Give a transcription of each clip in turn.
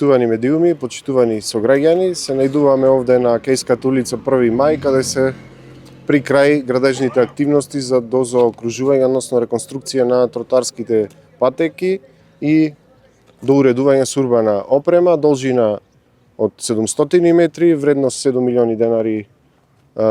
Почитувани медиуми, почитувани сограѓани, се најдуваме овде на Кејската улица 1 мај, каде се при крај градежните активности за дозаокружување, односно реконструкција на тротарските патеки и доуредување со урбана опрема, должина од 700 метри, вредност 7 милиони денари,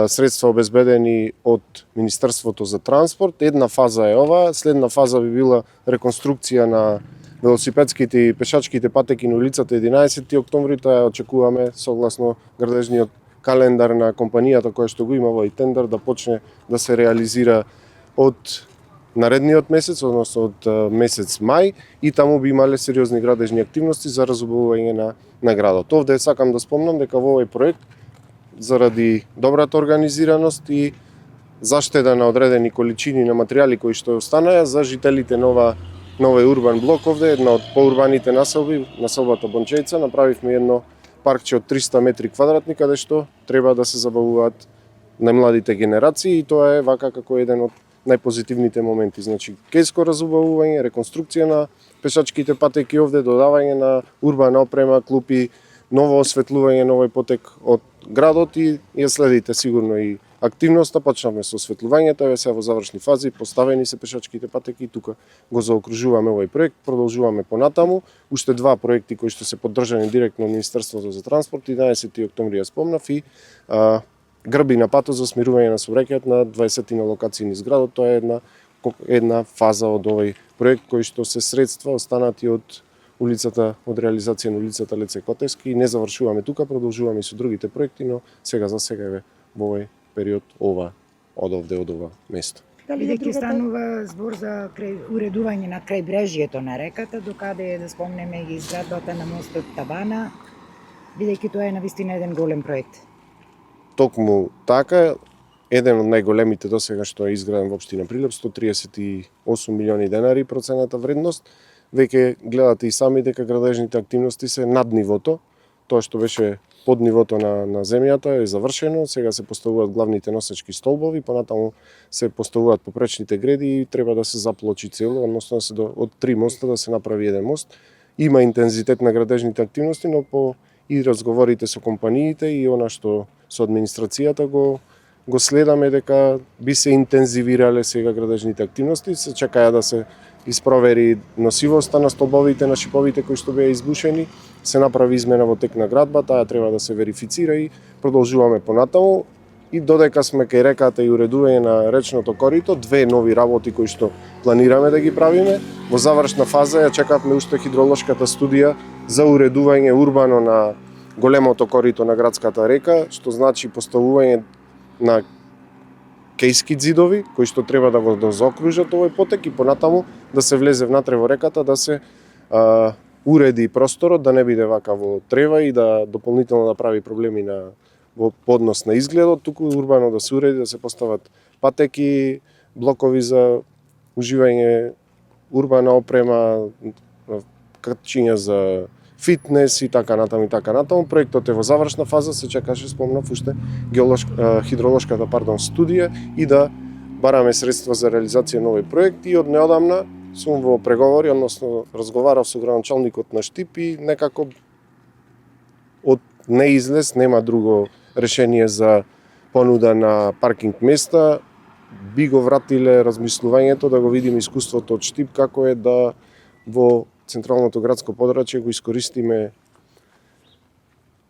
средства обезбедени од Министерството за транспорт. Една фаза е ова, следна фаза би била реконструкција на велосипедските и пешачките патеки на улицата 11 октомври, тоа очекуваме согласно градежниот календар на компанијата која што го има во тендер да почне да се реализира од наредниот месец, односно од месец мај, и таму би имале сериозни градежни активности за разубавување на градот. Овде сакам да спомнам дека во овој проект заради добрата организираност и заштеда на одредени количини на материјали кои што останаа за жителите на овој урбан блок овде, една од поурбаните населби, населбата Бончејца, направивме едно паркче од 300 метри квадратни, каде што треба да се забавуваат најмладите генерации, и тоа е вака како еден од најпозитивните моменти. Значи, кејско разубавување, реконструкција на пешачките патеки овде, додавање на урбана опрема, клупи, ново осветлување на овој потек од градот и ја следите сигурно и активноста. Почнавме со осветлувањето, еве сега во завршни фази, поставени се пешачките патеки и тука го заокружуваме овој проект, продолжуваме понатаму. Уште два проекти кои што се поддржани директно од Министерството за транспорт, 11 октомври ја спомнав, и грби на патот за смирување на сообраќајот на 20 на локации низ градот. Тоа е една фаза од овој проект кој што се средства останати од улицата, од реализација на улицата Леце Котевски. Не завршуваме тука, продолжуваме и со другите проекти, но сега за сега е во овој период од ова место. Бидејќи станува збор за уредување на крајбрежјето на реката, докаде да спомнеме и изградбата на мостот Табана, бидејќи тоа е навистина еден голем проект. Токму така, еден од најголемите досега што е изграден во општина Прилеп, 138 милиони денари процената вредност. Веќе гледате и сами дека градежните активности се над нивото. Тоа што беше под нивото на земјата е завршено, сега се поставуваат главните носечки столбови, понатаму се поставуваат попречните греди и треба да се заплочи цело, односно од 3 моста да се направи еден мост. Има интензитет на градежните активности, но по и разговорите со компаниите и она што со администрацијата го следаме дека би се интензивирале сега градежните активности, се чекаја да се испровери носивоста на столбовите, на шиповите кои што беа избушени, се направи измена во тек на градба, таа треба да се верифицира и продолжуваме понатаму. И додека сме кај реката и уредување на речното корито, две нови работи кои што планираме да ги правиме. Во завршна фаза ја чекавме уште хидролошката студија за уредување урбано на големото корито на градската река, што значи поставување на кејски ѕидови кои што треба да го заокружат овој потек и понатаму да се влезе внатре во реката, да се уреди просторот, да не биде вака во трева и да дополнително да прави проблеми во поднос на изгледот, туку урбано да се уреди, да се постават патеки, блокови за уживање, урбана опрема, качиња за фитнес и така натаму. Проектот е во завршна фаза, се чекаше, спомнав, уште хидролошката студија и да бараме средства за реализација на овој проект, и од неодамна сум во преговори, односно разговарав со градоначалникот на Штип и некако од неизлез, нема друго решение за понуда на паркинг места, би го вратиле размислувањето да го видиме искуството од Штип како е да во централното градско подрачје го искористиме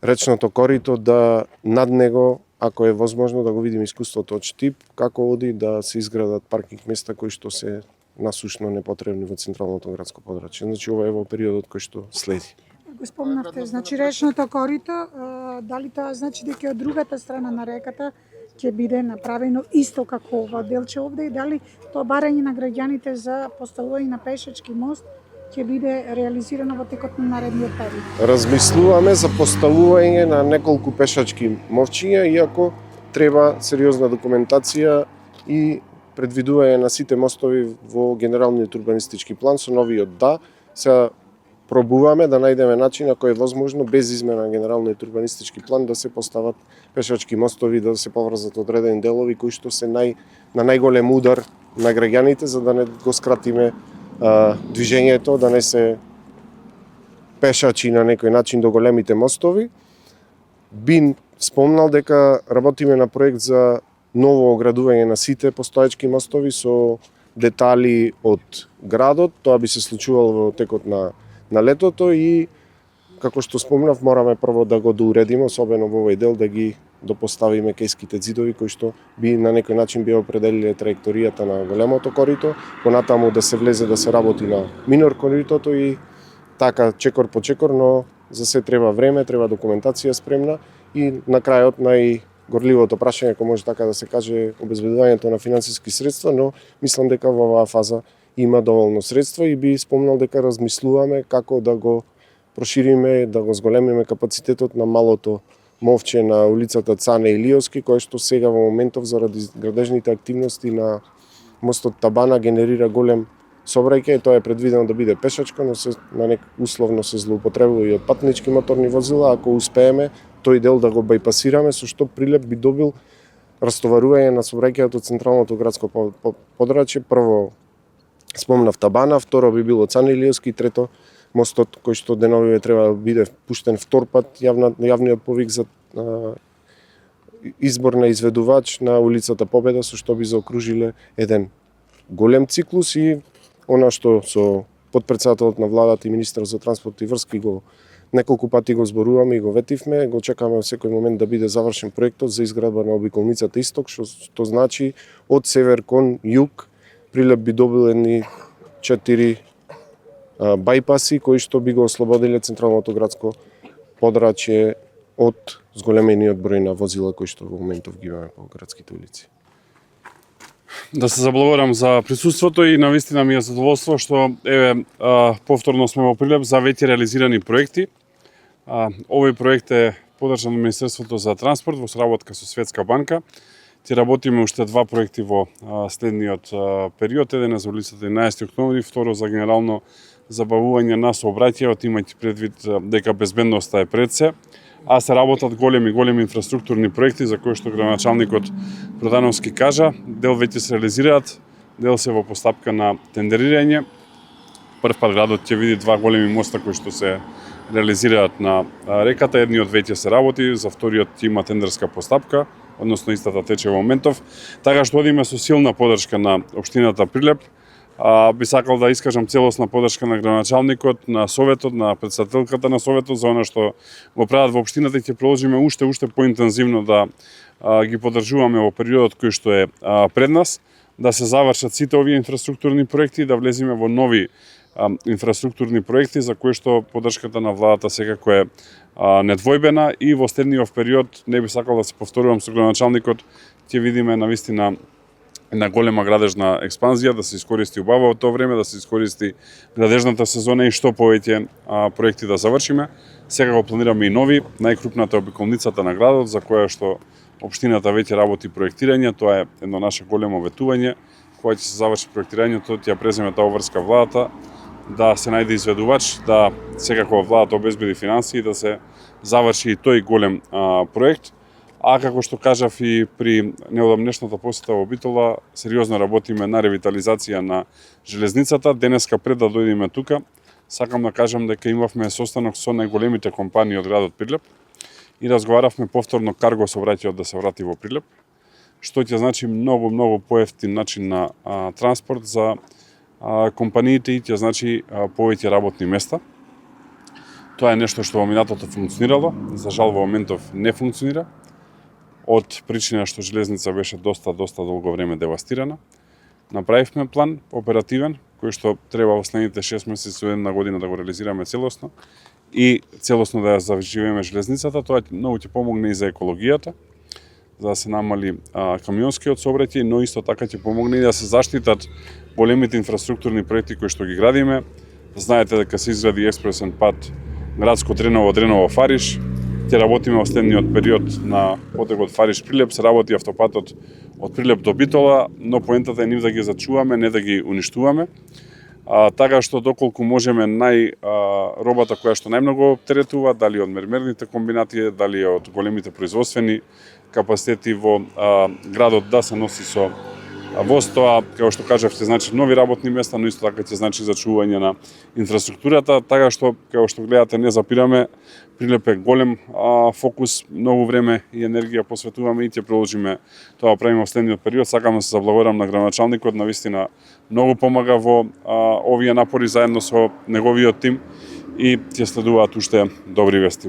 речното корито, да над него, ако е возможно, да го видиме искуството од Штип, како оди да се изградат паркинг места кои што се насушно непотребни во централното градско подрачје. Значи ова е во периодот кој што следи. Го спомнавте, значи речното корито, дали тоа значи дека од другата страна на реката ќе биде направено исто како ова делче овде, и дали тоа барање на граѓаните за поставување на пешачки мост ќе биде реализирано во текот на наредниот период? Размислуваме за поставување на неколку пешачки мовчиња, иако треба сериозна документација и предвидување на сите мостови во генералниот урбанистички план со новиот Сега пробуваме да најдеме начин ако е возможно без измена на генералниот урбанистички план да се постават пешачки мостови, да се поврзат одредени делови кои што се на најголем удар на граѓаните, за да не го скратиме движењето, да не се пешачи на некој начин до големите мостови. Би спомнал дека работиме на проект за ново оградување на сите постоечки мостови со детали од градот. Тоа би се случувало во текот на летото и, како што спомнав, мораме прво да го доуредиме, особено во овој дел, да ги допоставиме кејските ѕидови кои што би на некој начин би определиле траекторијата на големото корито, понатаму да се влезе да се работи на минор коритото и така чекор по чекор, но за се треба време, треба документација спремна и на крајот најгорливото прашање, ако може така да се каже, обезбедувањето на финансиски средства, но мислам дека во оваа фаза има доволно средства и би спомнал дека размислуваме како да го прошириме, да го зголемиме капацитетот на малото мовче на улицата Цане Илиовски, кој што сега во моментов заради градежните активности на мостот Табана генерира голем сообраќај. Тоа е предвидено да биде пешачко, но се условно се злоупотребува и од патнички моторни возила. Ако успееме тој дел да го бајпасираме, со што Прилеп би добил растоварување на сообраќајот од централното градско подрачје. Прво спомнав Табана, второ би било Цане Илиовски, трето мостот кој што деновиве треба да биде пуштен втор пат, јавниот повик за избор на изведувач на улицата Победа, со што би заокружиле еден голем циклус и она што со потпредседателот на владата и министерот за транспорт и врски го неколку пати го зборуваме и го ветивме, го чекаме во секој момент да биде завршен проектот за изградба на обиколницата Исток, што значи од север кон југ Прилеп би добил едни 4 бајпаси кои што би го ослободиле централното градско подрачје од зголемениот број на возила кои што во моментов ги имаме по градските улици. Да се заблагодарам за присуството и навистина ми е задоволство што повторно сме во Прилеп за веќе реализирани проекти. Овој проект е подржан од Министерството за транспорт во соработка со Светска банка. Ти работиме уште два проекти во следниот период. Еден е за улицата 11 октомври, второ за генерално забавување на сообраќајот, имајќи предвид дека безбедноста е пред се, а се работат големи инфраструктурни проекти за кои што градоначалникот Продановски кажа, дел веќе се реализираат, дел се во постапка на тендерирање. Прв пат градот ќе види два големи моста кои што се реализираат на реката, едниот веќе се работи, за вториот има тендерска постапка, односно истата тече во моментов, така што одиме со силна поддршка на општината Прилеп. Би сакал да искажам целосна поддршка на градоначалникот, на советот, на претседателката на советот за она што го прават во општината и ќе продолжиме уште поинтензивно да ги поддржуваме во периодот кој што е пред нас, да се завршат сите овие инфраструктурни проекти, да влеземе во нови инфраструктурни проекти за кои што поддршката на владата секако е недвојбена и во следниот период не би сакал да се повторувам со градоначалникот, ќе видиме навистина една голема градежна експанзија, да се искористи убаво тоа време, да се искористи градежната сезона и што повеќе проекти да завршиме. Сега го планираме и нови, најкрупната обиколницата на градот, за која што општината веќе работи проектирање, тоа е едно наше големо ветување, кога ќе се заврши проектирањето, ќе преземе таа врска владата, да се најде изведувач, да секако владата обезбеди финансии, да се заврши и тој голем проект. А како што кажав и при неодамнешната посета во Битола, сериозно работиме на ревитализација на железницата. Денеска пред да дојдеме тука, сакам да кажам дека имавме состанок со најголемите компании од градот Прилеп и разговаравме повторно карго сообраќајот да се врати во Прилеп, што ќе значи многу поевтин начин на транспорт за компаниите и ќе значи повеќе работни места. Тоа е нешто што во минатото функционирало, за жал во моментов не функционира, од причина што железница беше доста долго време девастирана. Направивме план оперативен, кој што треба во следните 6 месеци до една година да го реализираме целосно и целосно да ја заживееме железницата. Тоа многу ќе помогне и за екологијата, за да се намали камионскиот сообраќај, но исто така ќе помогне и да се заштитат големите инфраструктурни проекти кои што ги градиме. Знаете дека се изгради експресен пат градско Дреново-Фариш. Ќе работиме во следниот период на потекот Фариш-Прилеп, се работи автопатот од Прилеп до Битола, но поентата е нив да ги зачуваме, не да ги уништуваме. Така што доколку можеме робата која што најмногу оптеретува, дали од мермерните комбинати, дали од големите производствени капацитети во градот да се носи со Воз тоа, како што кажавте, значи нови работни места, но исто така ќе значи зачување на инфраструктурата, така што, како што гледате, не запираме. Прилеп е голем фокус, многу време и енергија посветуваме и ќе продолжиме тоа правиме во следниот период. Сакам да се заблагодарам на градоначалникот, навистина многу помага во овие напори заедно со неговиот тим и ќе следуваат уште добри вести.